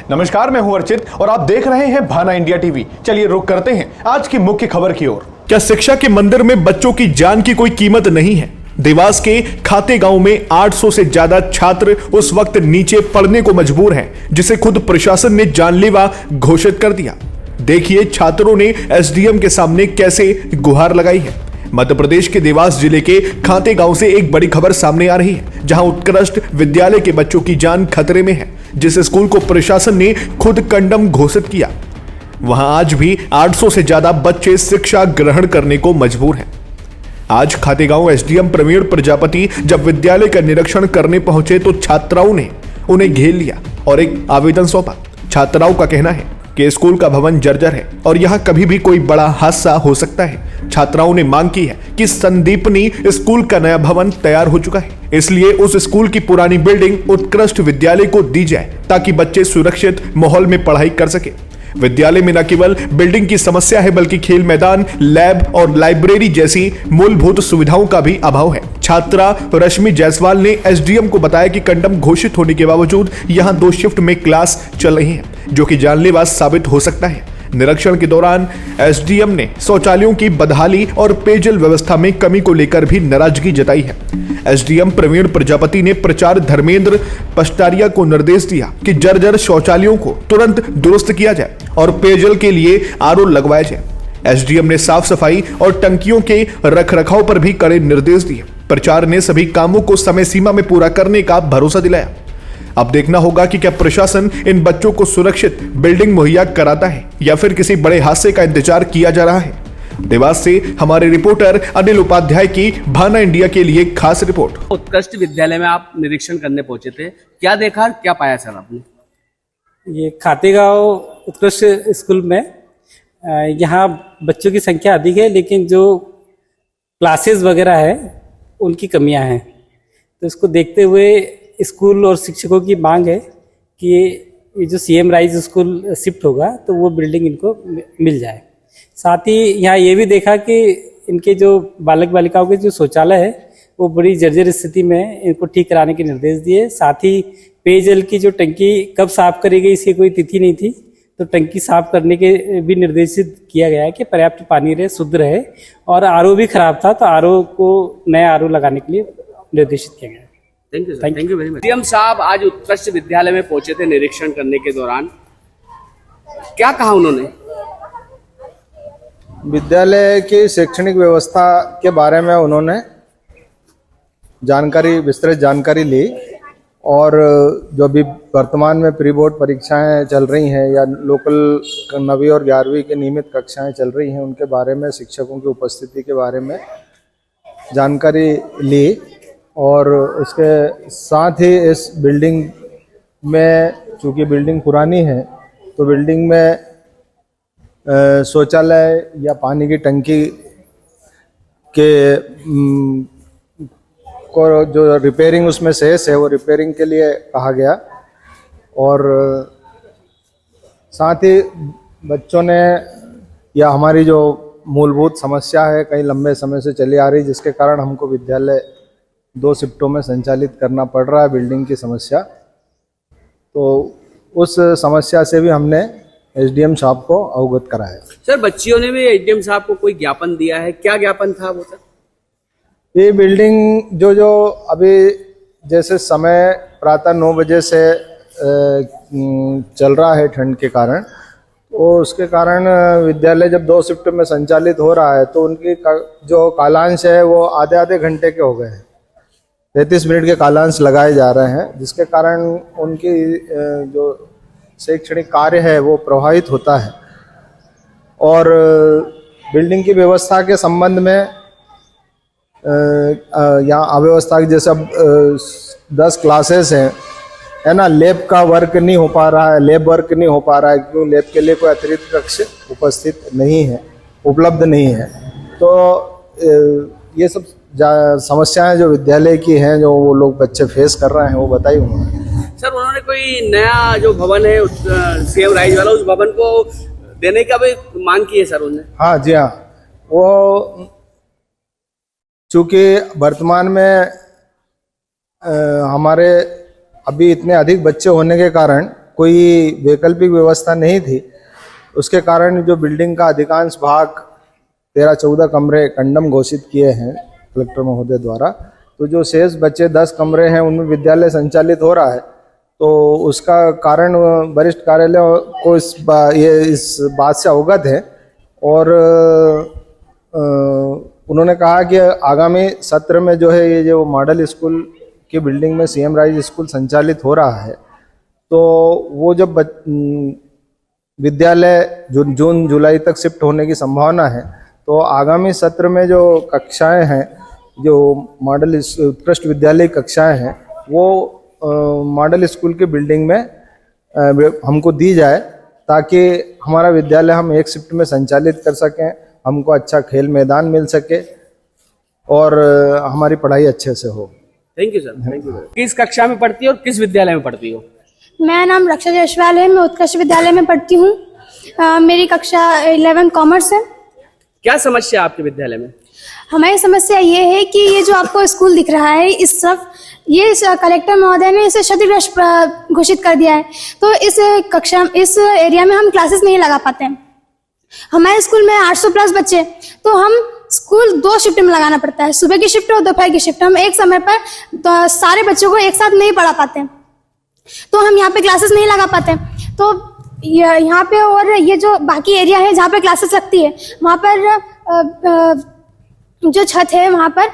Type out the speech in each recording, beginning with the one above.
नमस्कार, मैं हूं अर्चित और आप देख रहे हैं भाना इंडिया टीवी। चलिए रुक करते हैं आज की मुख्य खबर की ओर। क्या शिक्षा के मंदिर में बच्चों की जान की कोई कीमत नहीं है? देवास के खाते गांव में 800 से ज्यादा छात्र उस वक्त नीचे पड़ने को मजबूर हैं, जिसे खुद प्रशासन ने जानलेवा घोषित कर दिया। देखिए छात्रों ने एसडीएम के सामने कैसे गुहार लगाई है। मध्य प्रदेश के देवास जिले के खाते गांव से एक बड़ी खबर सामने आ रही है, जहां उत्कृष्ट विद्यालय के बच्चों की जान खतरे में है, जिस स्कूल को प्रशासन ने खुद कंडम घोषित किया। वहां आज भी 800 से ज्यादा बच्चे शिक्षा ग्रहण करने को मजबूर हैं। आज खातेगांव एसडीएम प्रवीण प्रजापति जब विद्यालय का निरीक्षण करने पहुंचे तो छात्राओं ने उन्हें घेर लिया और एक आवेदन सौंपा। छात्राओं का कहना है कि स्कूल का भवन जर्जर है और यहां कभी भी कोई बड़ा हादसा हो सकता है। छात्राओं ने मांग की है कि संदीपनी स्कूल का नया भवन तैयार हो चुका है, इसलिए उस स्कूल की पुरानी बिल्डिंग उत्कृष्ट विद्यालय को दी जाए ताकि बच्चे सुरक्षित माहौल में पढ़ाई कर सके। विद्यालय में न केवल बिल्डिंग की समस्या है, बल्कि खेल मैदान, लैब और लाइब्रेरी जैसी मूलभूत सुविधाओं का भी अभाव है। छात्रा रश्मि जायसवाल ने एसडीएम को बताया कि कंडम घोषित होने के बावजूद यहां 2 शिफ्ट में क्लास चल रही है, जो कि जानलेवा साबित हो सकता है। निरीक्षण के दौरान एसडीएम ने शौचालयों की बदहाली और पेयजल व्यवस्था में कमी को लेकर भी नाराजगी जताई है। एसडीएम प्रवीण प्रजापति ने प्राचार्य धर्मेंद्र पस्टारिया को निर्देश दिया कि जर्जर शौचालयों को तुरंत दुरुस्त किया जाए और पेयजल के लिए आरओ लगवाया जाए। एसडीएम ने साफ सफाई और टंकियों के रखरखाव पर भी कड़े निर्देश दिए। प्राचार्य ने सभी कामों को समय सीमा में पूरा करने का भरोसा दिलाया। अब देखना होगा कि क्या प्रशासन इन बच्चों को सुरक्षित बिल्डिंग मुहैया कराता है या फिर किसी बड़े हादसे का इंतजार किया जा रहा है। देवास से हमारे रिपोर्टर अनिल उपाध्याय की भाना इंडिया के लिए खास रिपोर्ट। उत्कृष्ट विद्यालय में आप निरीक्षण करने पहुंचे थे, क्या देखा, क्या पाया सर आपने? ये खातेगांव उत्कृष्ट स्कूल में यहाँ बच्चों की संख्या अधिक है, लेकिन जो क्लासेस वगैरह है उनकी कमियां हैं। तो इसको देखते हुए स्कूल और शिक्षकों की मांग है कि ये जो सीएम राइज स्कूल शिफ्ट होगा तो वो बिल्डिंग इनको मिल जाए। साथ ही यहाँ ये भी देखा कि इनके जो बालक बालिकाओं के जो शौचालय है वो बड़ी जर्जर स्थिति में है, इनको ठीक कराने के निर्देश दिए। साथ ही पेयजल की जो टंकी कब साफ करी गई इसकी कोई तिथि नहीं थी, तो टंकी साफ करने के भी निर्देशित किया गया है कि पर्याप्त पानी रहे, शुद्ध रहे। और आरओ भी खराब था तो आरओ को नया आरओ लगाने के लिए निर्देशित किया गया है। Thank you very much. CM साहब आज उत्कृष्ट विद्यालय में पहुंचे थे निरीक्षण करने के दौरान, क्या कहा उन्होंने? विद्यालय की शैक्षणिक व्यवस्था के बारे में उन्होंने विस्तृत जानकारी ली और जो भी वर्तमान में प्री बोर्ड परीक्षाएं चल रही हैं या लोकल 9वीं और 11वीं की नियमित कक्षाएं चल रही हैं, उनके बारे में, शिक्षकों की उपस्थिति के बारे में जानकारी ली। और उसके साथ ही इस बिल्डिंग में, चूँकि बिल्डिंग पुरानी है, तो बिल्डिंग में शौचालय या पानी की टंकी के को जो रिपेयरिंग उसमें शेष है वो रिपेयरिंग के लिए कहा गया। और साथ ही बच्चों ने, या हमारी जो मूलभूत समस्या है कई लंबे समय से चली आ रही, जिसके कारण हमको विद्यालय 2 शिफ्टों में संचालित करना पड़ रहा है, बिल्डिंग की समस्या, तो उस समस्या से भी हमने एसडीएम साहब को अवगत कराया। सर बच्चियों ने भी एसडीएम साहब को कोई ज्ञापन दिया है, क्या ज्ञापन था वो सर? ये बिल्डिंग जो अभी जैसे समय प्रातः 9 बजे से चल रहा है ठंड के कारण, तो उसके कारण विद्यालय जब 2 शिफ्ट में संचालित हो रहा है तो उनकी जो कालांश है वो आधे घंटे के हो गए हैं। 33 मिनट के कालांश लगाए जा रहे हैं, जिसके कारण उनकी जो शैक्षणिक कार्य है वो प्रभावित होता है। और बिल्डिंग की व्यवस्था के संबंध में यहाँ अव्यवस्था, जैसे 10 क्लासेस हैं, है ना, लैब का वर्क नहीं हो पा रहा है, लैब वर्क नहीं हो पा रहा है क्योंकि लैब के लिए कोई अतिरिक्त कक्ष उपलब्ध नहीं है। तो ये सब समस्याएं जो विद्यालय की हैं, जो वो लोग बच्चे फेस कर रहे हैं, वो बताई उन्होंने। सर उन्होंने कोई नया जो भवन है सीएम राइज वाला, उस भवन को देने का भी मांग की है सर उन्होंने? हाँ जी हाँ, वो चूँकि वर्तमान में हमारे अभी इतने अधिक बच्चे होने के कारण कोई वैकल्पिक व्यवस्था नहीं थी। उसके कारण जो बिल्डिंग का अधिकांश भाग 13-14 कमरे कंडम घोषित किए हैं कलेक्टर महोदय द्वारा। तो जो शेष बचे 10 कमरे हैं उनमें विद्यालय संचालित हो रहा है। तो उसका कारण वरिष्ठ कार्यालय को इस बात से अवगत है और उन्होंने कहा कि आगामी सत्र में जो है ये जो मॉडल स्कूल की बिल्डिंग में सीएम राइज स्कूल संचालित हो रहा है, तो वो जब विद्यालय जून जुलाई तक शिफ्ट होने की संभावना है, तो आगामी सत्र में जो कक्षाएं हैं, जो मॉडल उत्कृष्ट विद्यालय कक्षाएं हैं, वो मॉडल स्कूल की बिल्डिंग में हमको दी जाए, ताकि हमारा विद्यालय हम एक शिफ्ट में संचालित कर सकें, हमको अच्छा खेल मैदान मिल सके और हमारी पढ़ाई अच्छे से हो। Thank you sir, thank you. किस कक्षा में पढ़ती हो और किस विद्यालय में पढ़ती हो? मेरा नाम रक्षा जायसवाल है, मैं उत्कृष्ट विद्यालय में पढ़ती हूँ। मेरी कक्षा 11 कॉमर्स है। क्या समस्या है आपके विद्यालय में? हमारी समस्या ये है कि ये जो आपको स्कूल दिख रहा है इस तरफ, ये कलेक्टर महोदय ने इसे क्षतिग्रस्त घोषित कर दिया है। तो इस एरिया में हम क्लासेस नहीं लगा पाते हैं। हमारे स्कूल में 800 प्लस बच्चे, तो हम स्कूल 2 शिफ्ट में लगाना पड़ता है, सुबह की शिफ्ट और दोपहर की शिफ्ट। हम एक समय पर तो सारे बच्चों को एक साथ नहीं पढ़ा पाते, तो हम यहाँ पे क्लासेस नहीं लगा पाते। तो यहाँ पे और ये जो बाकी एरिया है जहाँ पे क्लासेस लगती है, वहाँ पर जो छत है वहाँ पर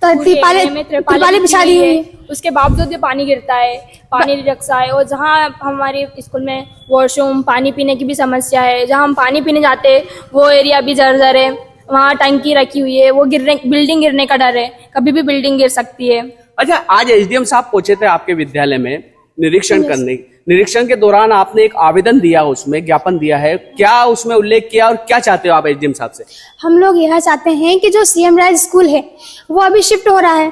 त्रिपाली बिछा दी हुई है। उसके बावजूद भी पानी गिरता है, पानी रखता है। और जहाँ हमारे स्कूल में वॉशरूम, पानी पीने की भी समस्या है, जहाँ हम पानी पीने जाते हैं वो एरिया भी जर्जर है, वहाँ टंकी रखी हुई है, वो बिल्डिंग गिरने का डर है, कभी भी बिल्डिंग गिर सकती है। अच्छा, आज एसडीएम साहब पहुंचे थे आपके विद्यालय में निरीक्षण करने। निरीक्षण के दौरान आपने एक आवेदन दिया, उसमें ज्ञापन दिया है, क्या उसमें उल्लेख किया और क्या चाहते हो आप एसडीएम साहब से? हम लोग यह चाहते हैं कि जो सीएम राइज स्कूल है वो अभी शिफ्ट हो रहा है,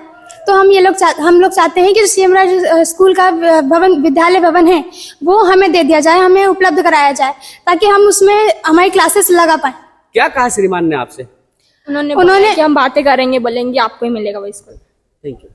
तो हम लोग चाहते हैं कि जो सीएम राइज स्कूल का भवन, विद्यालय भवन है, वो हमें दे दिया जाए, हमें उपलब्ध कराया जाए, ताकि हम उसमें हमारी क्लासेस लगा पाए। क्या कहा श्रीमान ने आपसे? उन्होंने बोला कि हम बातें करेंगे, बोलेंगे आपको ही मिलेगा वो स्कूल। Thank you.